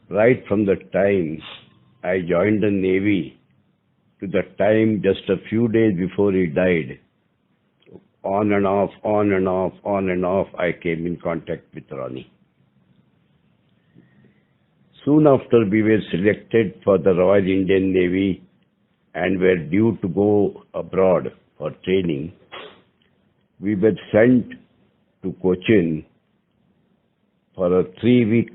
right from the time I joined the Navy to the time just a few days before he died, on and off, I came in contact with Ronnie. Soon after we were selected for the Royal Indian Navy and were due to go abroad for training, we were sent to Cochin for a 3-week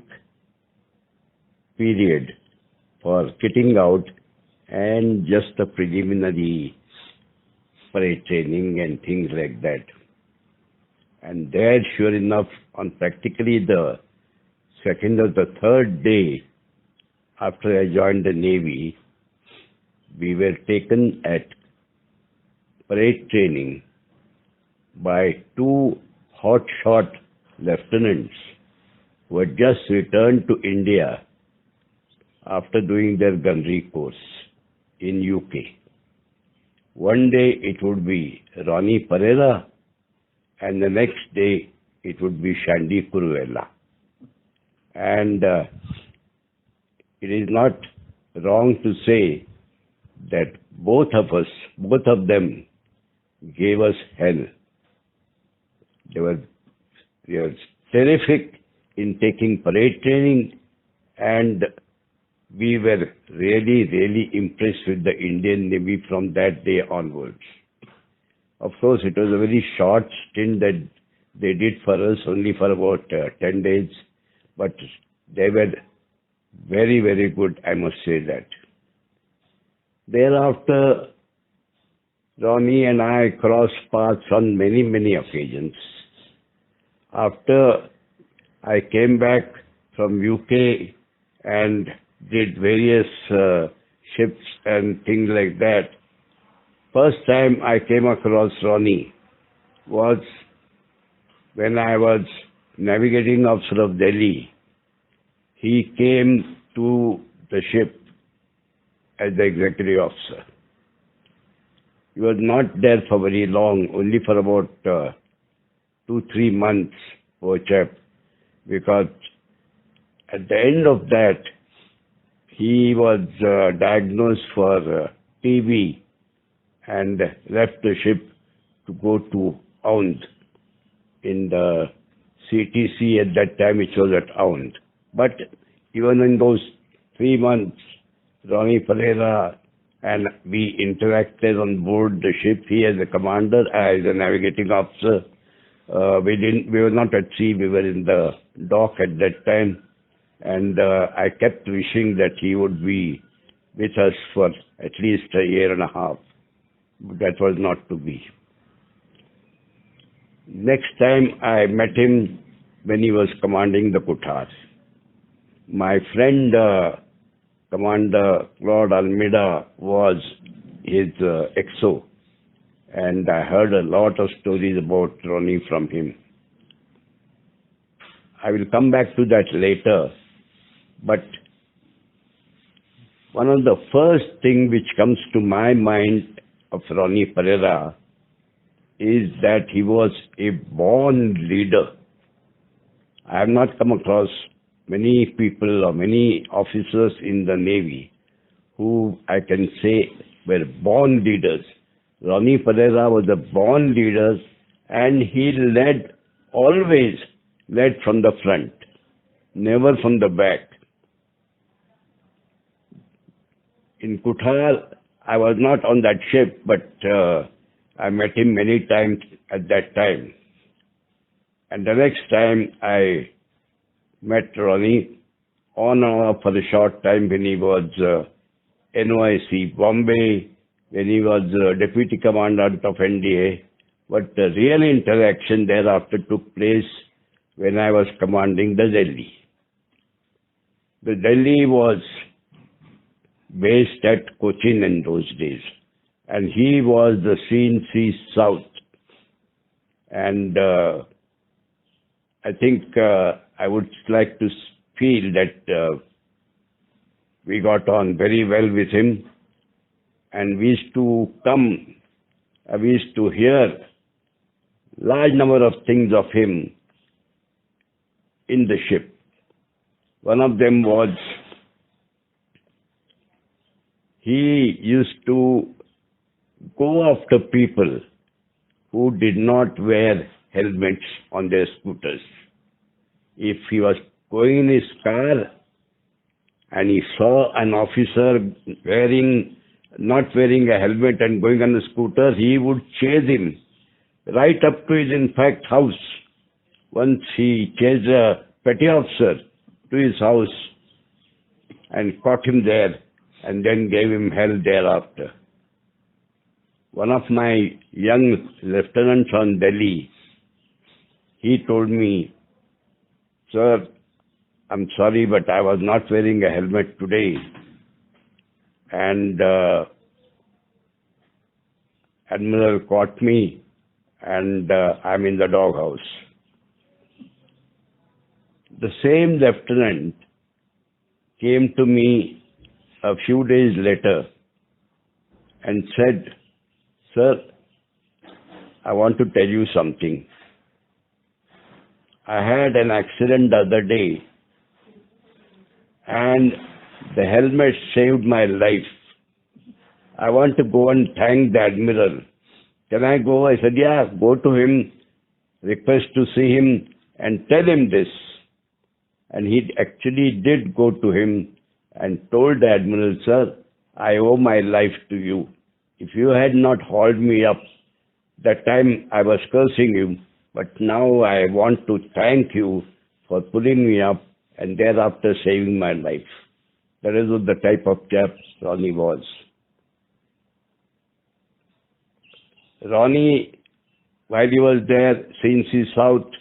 period for kitting out and just the preliminary parade training and things like that. And there, sure enough, on practically the second or the third day after I joined the Navy, we were taken at parade training by 2 hotshot lieutenants who had just returned to India after doing their gunnery course in UK. One day it would be Ronnie Pereira and the next day it would be Shandy Kuruvella. And it is not wrong to say that both of them gave us hell. They were terrific in taking parade training, and we were really impressed with the Indian Navy from that day onwards. Of course, it was a very short stint that they did for us, only for about 10 days, but they were very good, I must say that. Thereafter, Ronnie and I crossed paths on many occasions. After I came back from UK and did various ships and things like that, first time I came across Ronnie was when I was navigating officer of Delhi. He came to the ship as the executive officer. He was not there for very long, only for about 2-3 months, poor chap, because at the end of that, he was diagnosed for TB and left the ship to go to Aund in the CTC at that time, which was at Aund. But even in those 3 months, Ronnie Pereira and we interacted on board the ship. He as a commander, I as a navigating officer. We were not at sea, we were in the dock at that time. And I kept wishing that he would be with us for at least a year and a half. But that was not to be. Next time I met him when he was commanding the Kutar. My friend, Commander Claude Almeida, was his XO. And I heard a lot of stories about Ronnie from him. I will come back to that later. But one of the first things which comes to my mind of Ronnie Pereira is that he was a born leader. I have not come across many people or many officers in the Navy who I can say were born leaders. Ronnie Pereira was a born leader, and he always led from the front, never from the back. In Kutar, I was not on that ship, but I met him many times at that time. And the next time I met Ronnie on and off for a short time when he was NYC Bombay, when he was Deputy Commandant of NDA. But the real interaction thereafter took place when I was commanding the Delhi. The Delhi was based at Cochin in those days, and he was the CNC South. And I think I would like to feel that we got on very well with him, and we used to hear large number of things of him in the ship. One of them was he used to go after people who did not wear helmets on their scooters. If he was going in his car and he saw an officer not wearing a helmet and going on a scooter, he would chase him right up to his, in fact, house. Once he chased a petty officer to his house and caught him there and then gave him hell thereafter. One of my young lieutenants on Delhi, he told me, "Sir, I'm sorry, but I was not wearing a helmet today. And Admiral caught me and I'm in the doghouse." The same lieutenant came to me a few days later and said, "Sir, I want to tell you something. I had an accident the other day and the helmet saved my life. I want to go and thank the Admiral. Can I go?" I said, "Yeah, go to him, request to see him and tell him this." And he actually did go to him and told the Admiral, "Sir, I owe my life to you. If you had not hauled me up, that time I was cursing you, but now I want to thank you for pulling me up and thereafter saving my life." That is what the type of chap Ronnie was. Ronnie, while he was there, since he's South,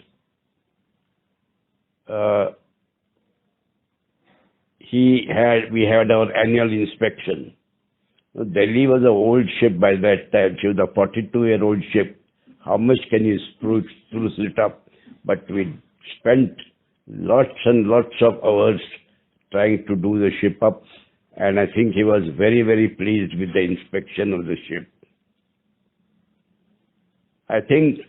we had our annual inspection. Delhi was an old ship by that time. She was a 42-year-old ship. How much can you spruce it up? But we spent lots and lots of hours trying to do the ship up. And I think he was very, very pleased with the inspection of the ship. I think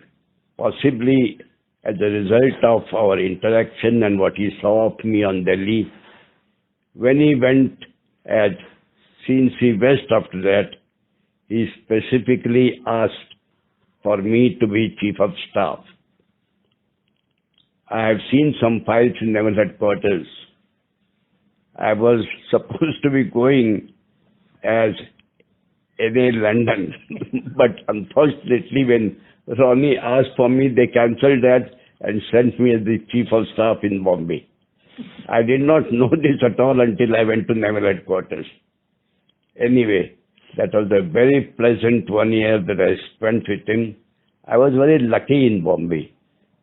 possibly as a result of our interaction and what he saw of me on Delhi, when he went at CNC West after that, he specifically asked for me to be Chief of Staff. I have seen some files in Naval Headquarters. I was supposed to be going as Adm London, but unfortunately when Ronnie asked for me, they cancelled that and sent me as the Chief of Staff in Bombay. I did not know this at all until I went to Naval Headquarters. Anyway, that was a very pleasant 1 year that I spent with him. I was very lucky in Bombay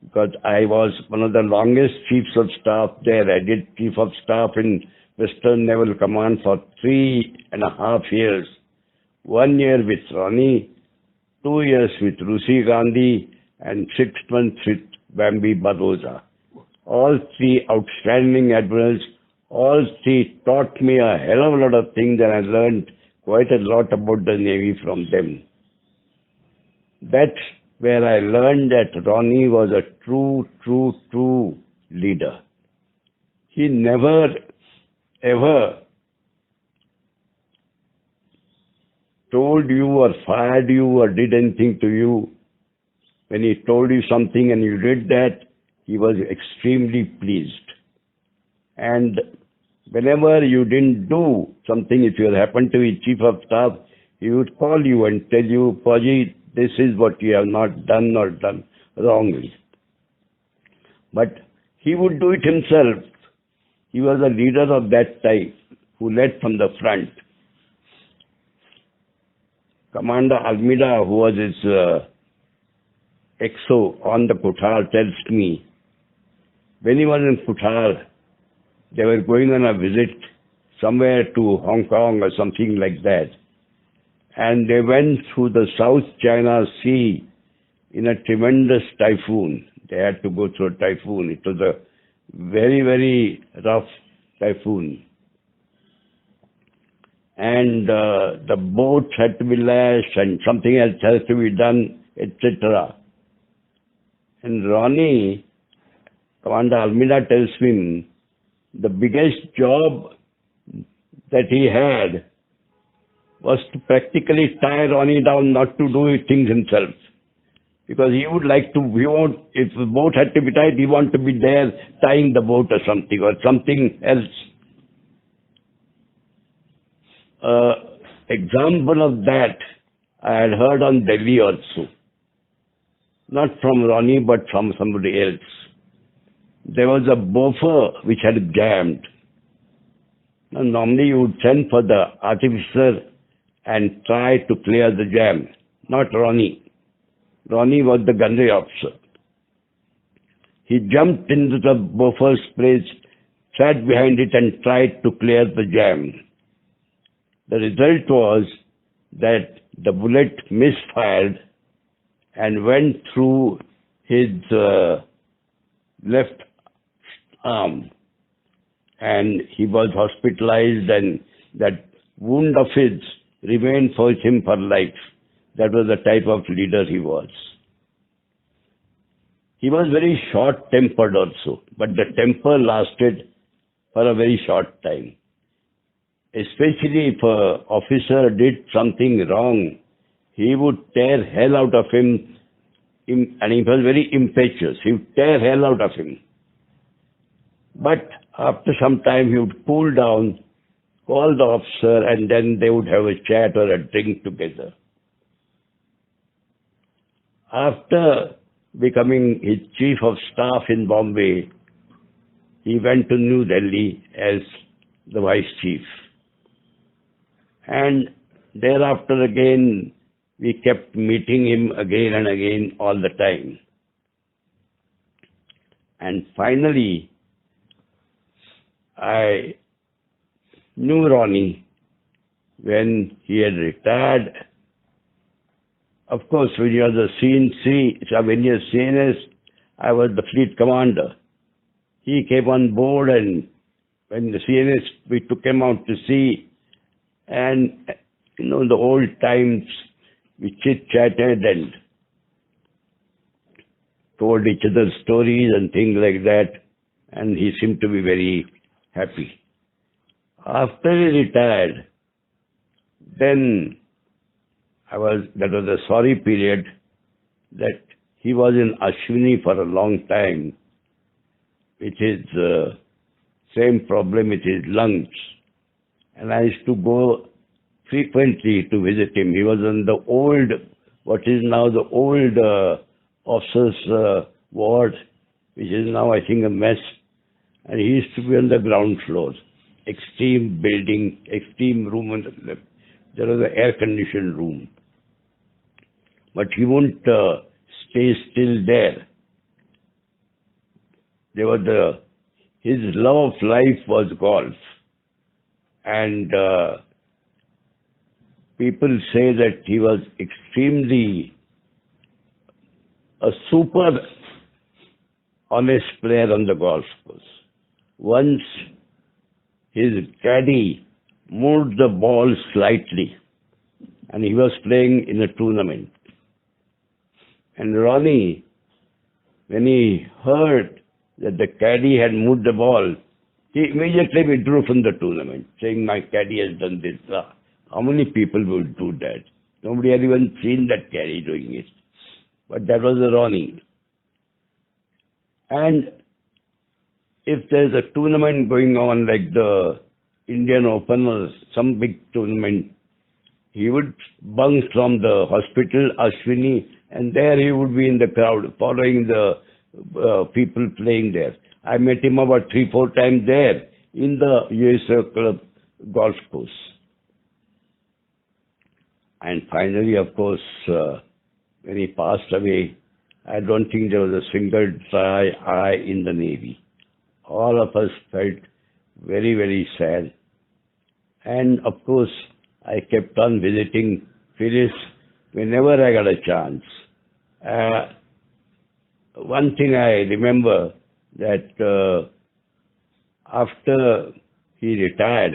because I was one of the longest Chiefs of Staff there. I did Chief of Staff in Western Naval Command for 3.5 years. 1 year with Ronnie, 2 years with Rusi Gandhi, and 6 months with Bambi Barroza. All three outstanding admirals, all three taught me a hell of a lot of things, and I learned quite a lot about the Navy from them. That's where I learned that Ronnie was a true leader. He never, ever told you or fired you or did anything to you. When he told you something and you did that, he was extremely pleased. And whenever you didn't do something, if you happened to be Chief of Staff, he would call you and tell you, "Paji, this is what you have not done or done wrongly." But he would do it himself. He was a leader of that type who led from the front. Commander Almeida, who was his XO on the Kuthar, tells me, when he was in Kuthar, they were going on a visit somewhere to Hong Kong or something like that. And they went through the South China Sea in a tremendous typhoon. They had to go through a typhoon. It was a very, very rough typhoon. And the boats had to be lashed and something else has to be done, etc. And Ronnie, Commander Almeida, tells me the biggest job that he had was to practically tie Ronnie down not to do things himself. Because he would like to, if the boat had to be tied, he wanted to be there tying the boat or something else. Example of that I had heard on Delhi also. Not from Ronnie, but from somebody else. There was a boffer which had jammed. Now, normally you would send for the artificer and try to clear the jam, not Ronnie. Ronnie was the gunnery officer. He jumped into the boffer's place, sat behind it and tried to clear the jam. The result was that the bullet misfired and went through his left arm, and he was hospitalized, and that wound of his remained for him for life. That was the type of leader he was. He was very short-tempered also, but the temper lasted for a very short time. Especially if an officer did something wrong, he would tear hell out of him, and he was very impetuous. He would tear hell out of him. But after some time, he would cool down, call the officer, and then they would have a chat or a drink together. After becoming his chief of staff in Bombay, he went to New Delhi as the vice chief. And thereafter again, we kept meeting him again and again all the time. And finally, I knew Ronnie when he had retired. Of course, when you are the when you are CNS, I was the fleet commander. He came on board, and when the CNS, we took him out to sea, and in the old times, we chit-chatted and told each other stories and things like that, and he seemed to be very happy. After he retired, then that was a sorry period that he was in Ashwini for a long time with his same problem with his lungs. And I used to go frequently to visit him. He was in the old, what is now the old officers' ward, which is now, I think, a mess. And he used to be on the ground floor. Extreme building, extreme room on the left. There was an air-conditioned room. But he wouldn't stay still there. His love of life was golf. And people say that he was extremely a super honest player on the golf course. Once his caddy moved the ball slightly, and he was playing in a tournament. And Ronnie, when he heard that the caddy had moved the ball, he immediately withdrew from the tournament, saying, "My caddy has done this." How many people would do that? Nobody had even seen that caddy doing it. But that was a Ronnie. And if there's a tournament going on like the Indian Open or some big tournament, he would bunk from the hospital, Ashwini, and there he would be in the crowd, following the people playing there. I met him about 3-4 times there in the USA Club golf course. And finally, of course, when he passed away, I don't think there was a single dry eye in the Navy. All of us felt very, very sad. And of course, I kept on visiting Phyllis whenever I got a chance. One thing I remember that after he retired,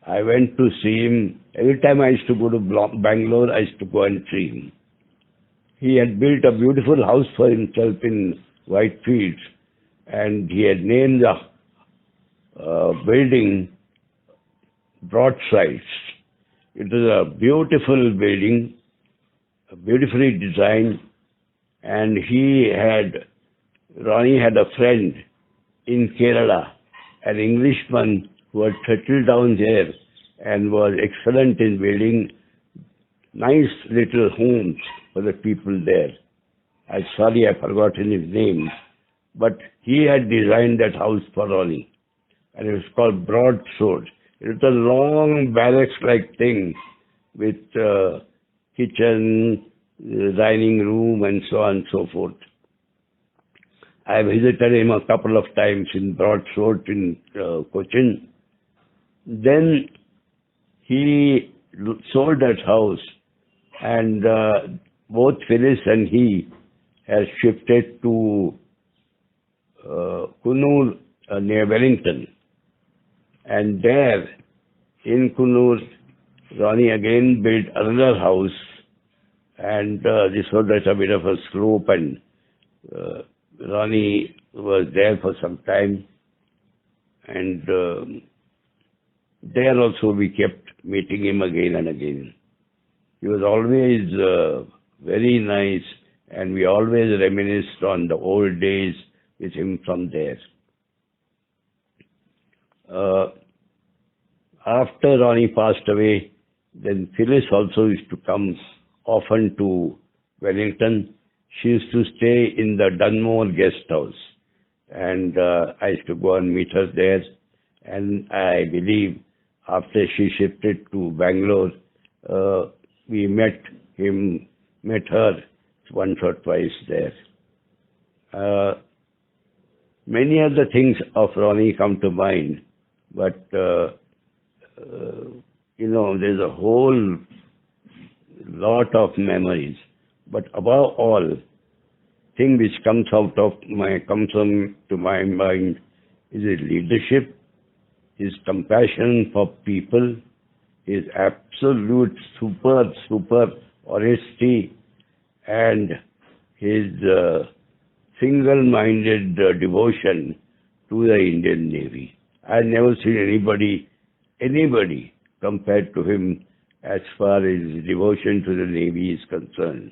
I went to see him. Every time I used to go to Bangalore, I used to go and see him. He had built a beautiful house for himself in Whitefields, and he had named the building Broadsides. It is a beautiful building, beautifully designed, and Ronnie had a friend in Kerala, an Englishman who had settled down there and was excellent in building nice little homes for the people there. I'm sorry I've forgotten his name, but he had designed that house for Ronnie, and it was called Broadsword. It was a long barracks-like thing with kitchen, dining room, and so on and so forth. I visited him a couple of times in Broadsword in Cochin. Then he sold that house, and both Phyllis and he has shifted to Kunur near Wellington. And there, in Kunur, Ronnie again built another house, and this was at a bit of a slope, and Ronnie was there for some time, and there also we kept meeting him again and again. He was always very nice, and we always reminisced on the old days with him from there. After Ronnie passed away, then Phyllis also used to come often to Wellington. She used to stay in the Dunmore guest house, and I used to go and meet her there. And I believe after she shifted to Bangalore, we met her once or twice there. Many other things of Ronnie come to mind, but there's a whole lot of memories. But above all, thing which comes to my mind is his leadership, his compassion for people, his absolute super honesty, and his single-minded devotion to the Indian Navy. I've never seen anybody compared to him as far as devotion to the Navy is concerned.